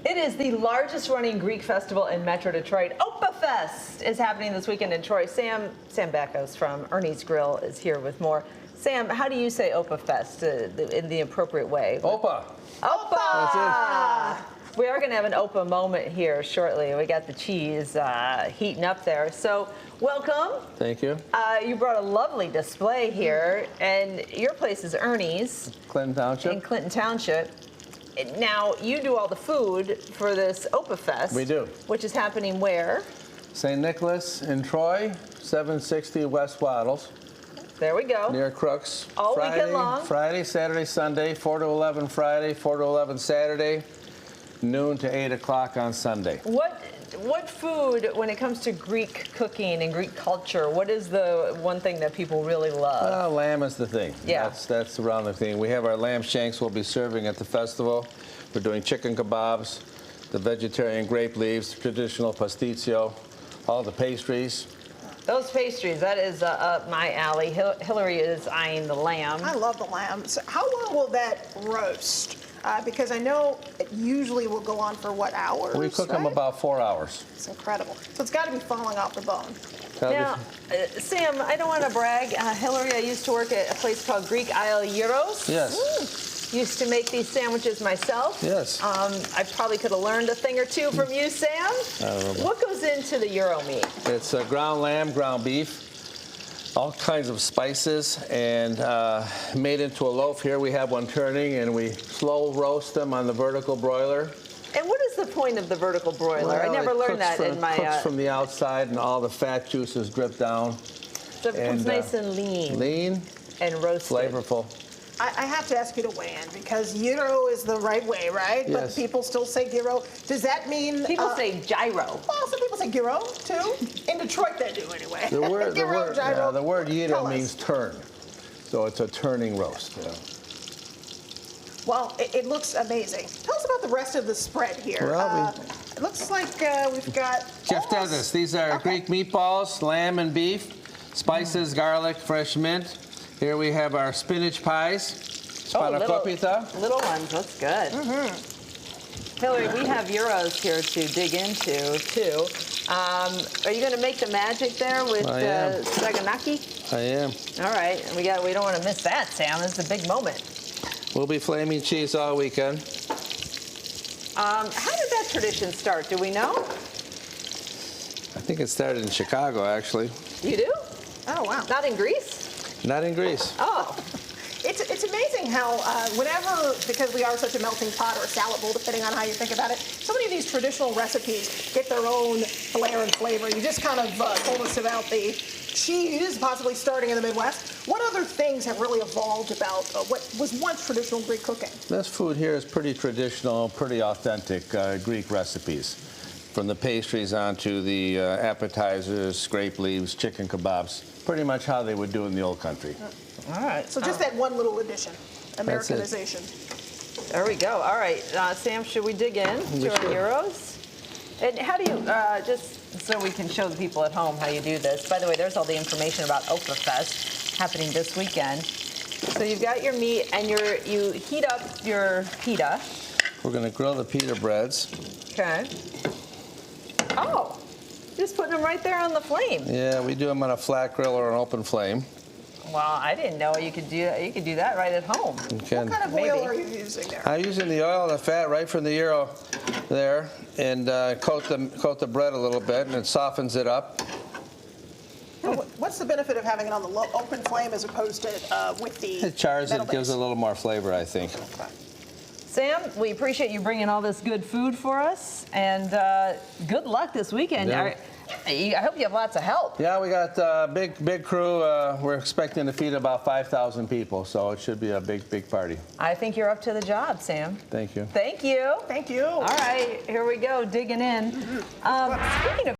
It is the largest running Greek festival in Metro Detroit. Opa Fest is happening this weekend in Troy. Sam Bakos from Ernie's Grill is here with more. Sam, how do you say Opa Fest in the appropriate way? Opa. Opa! That's it. We are going to have an Opa moment here shortly. We got the cheese heating up there. So, welcome. Thank you. You brought a lovely display here, and your place is Ernie's. Clinton Township. In Clinton Township. Now, you do all the food for this Opa Fest. We do. Which is happening where? St. Nicholas in Troy, 760 West Waddles. There we go. Near Crooks. All weekend long. Friday, Saturday, Sunday, 4 to 11 Friday, 4 to 11 Saturday, noon to 8 o'clock on Sunday. What food, when it comes to Greek cooking and Greek culture, what is the one thing that people really love? Well, lamb is the thing. Yeah. That's around the thing. We have our lamb shanks we'll be serving at the festival. We're doing chicken kebabs, the vegetarian grape leaves, traditional pasticcio, all the pastries. Those pastries, that is up my alley. Hillary is eyeing the lamb. I love the lamb. So how long will that roast? Because I know it usually will go on for what, hours? We cook them about 4 hours. It's incredible. So it's got to be falling off the bone. Now, Sam, I don't want to brag. Hillary, I used to work at a place called Greek Isle Gyros. Yes. Used to make these sandwiches myself. Yes. I probably could have learned a thing or two from you, Sam. I don't know. What goes into the gyro meat? It's ground lamb, ground beef, all kinds of spices, and made into a loaf. Here we have one turning, and we slow roast them on the vertical broiler. And what is the point of the vertical broiler? Well, I never it learned cooks that in my... cooks from the outside, and all the fat juices drip down. So it becomes nice and lean. Lean, And roasted. flavorful. I have to ask you to weigh in because gyro is the right way, right? Yes. But people still say gyro. Does that mean... People say gyro. Well, some people say gyro, too. In Detroit, they do anyway. The word, Gyro, gyro. the word gyro Tell us. means turn. So it's a turning roast. Yeah. Well, it looks amazing. Tell us about the rest of the spread here. Well, it looks like we've got... Jeff does this. These are Greek meatballs, lamb and beef, spices, garlic, fresh mint. Here we have our spinach pies, spanakopita. Little ones, that's good. Hillary, we have gyros here to dig into, too. Are you going to make the magic there with I am. Saganaki? I am. All right, we don't want to miss that, Sam. This is a big moment. We'll be flaming cheese all weekend. How did that tradition start? Do we know? I think it started in Chicago, actually. You do? Oh, wow. Not in Greece? Not in Greece. Oh. It's amazing how whenever, because we are such a melting pot or a salad bowl, depending on how you think about it, so many of these traditional recipes get their own flair and flavor. You just kind of told us about the cheese possibly starting in the Midwest. What other things have really evolved about what was once traditional Greek cooking? This food here is pretty traditional, pretty authentic Greek recipes. From the pastries on to the appetizers, grape leaves, chicken kebabs. Pretty much how they would do in the old country. All right. So just that one little addition, Americanization. There we go. All right, Sam, should we dig in to our gyros? And how do you, just so we can show the people at home how you do this. By the way, there's all the information about Opa Fest happening this weekend. So you've got your meat and you heat up your pita. We're going to grill the pita breads. Okay. Oh, just putting them right there on the flame. Yeah, we do them on a flat grill or an open flame. Well, I didn't know you could do that. You could do that right at home. You can. What kind of oil are you using there? I'm using the oil and the fat right from the gyro there, and coat the bread a little bit, and it softens it up. What's the benefit of having it on the open flame as opposed to with the It chars it, metal gives base? it a little more flavor, I think. Sam, we appreciate you bringing all this good food for us, and good luck this weekend. Yeah. I hope you have lots of help. Yeah, we got a big crew. We're expecting to feed about 5,000 people, so it should be a big party. I think you're up to the job, Sam. Thank you. Thank you. Thank you. All right, here we go, digging in. Speaking of